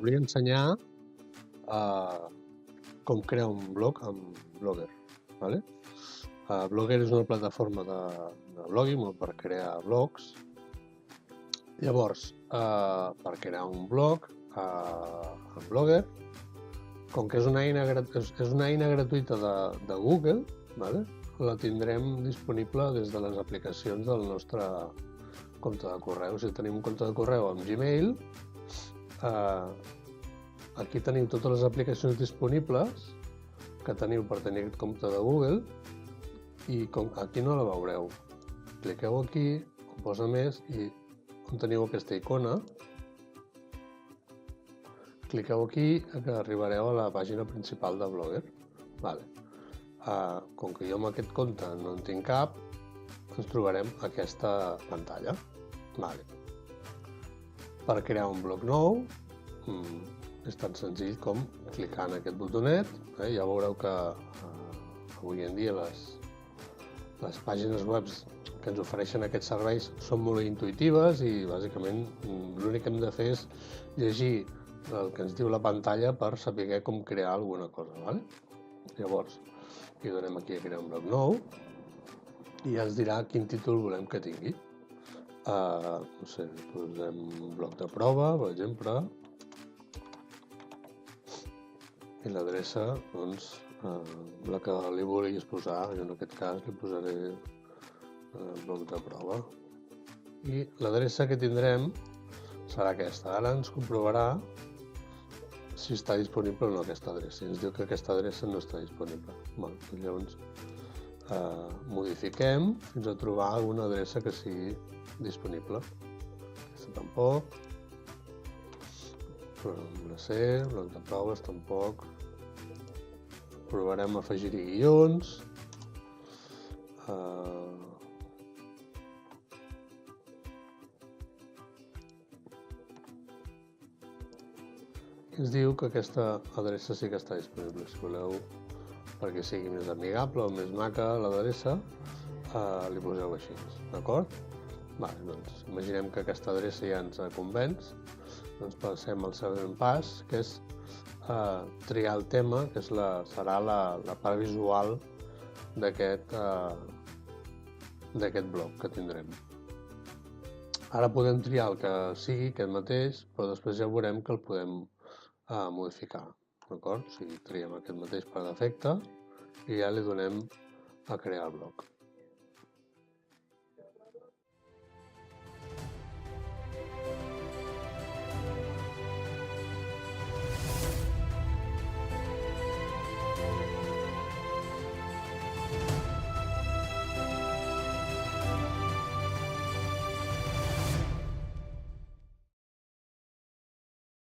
volia ensenyar com crear un blog amb Blogger. Vale? Blogger és una plataforma de blogging per crear blogs. Llavors, per crear un blog amb Blogger, com que és una eina gratuïta de Google, vale? La tindrem disponible des de les aplicacions del nostre compte de correu. Si tenim un compte de correu amb Gmail, aquí teniu totes les aplicacions disponibles que teniu per tenir aquest compte de Google i aquí no la veureu. Cliqueu aquí, on posa més i on teniu aquesta icona, cliqueu aquí que arribareu a la pàgina principal de Blogger. Vale. Com que jo amb aquest compte no en tinc cap, ens trobarem aquesta pantalla. Vale. Per crear un blog nou és tan senzill com clicar en aquest botonet. Ja veureu que avui en dia les pàgines web que ens ofereixen aquests serveis són molt intuïtives i bàsicament l'únic que hem de fer és llegir el que ens diu la pantalla per saber com crear alguna cosa. Vale? Llavors, hi donem aquí a crear un blog nou i ja ens dirà quin títol volem que tingui. No sé, posem un blog de prova, per exemple, i l'adreça, doncs, la que li vulguis posar. Jo en aquest cas li posaré blog de prova. I l'adreça que tindrem serà aquesta. Ara ens comprovarà si està disponible o no aquesta adreça. Ens diu que aquesta adreça no està disponible. Llavors modifiquem fins a trobar alguna adreça que sigui disponible. Aquesta tampoc. Blog C, blog de proves tampoc. Provarem a afegir-hi guions. Ens diu que aquesta adreça sí que està disponible. Si voleu, perquè sigui més amigable o més maca l'adreça, li poseu així, d'acord? Doncs imaginem que aquesta adreça ja ens convenç. Doncs passem al següent pas, que és triar el tema, que serà la part visual d'aquest blog que tindrem. Ara podem triar el que sigui, aquest mateix, però després ja veurem que el podem modificar, d'acord? O sigui, triem aquest mateix per defecte i ja li donem a crear el blog.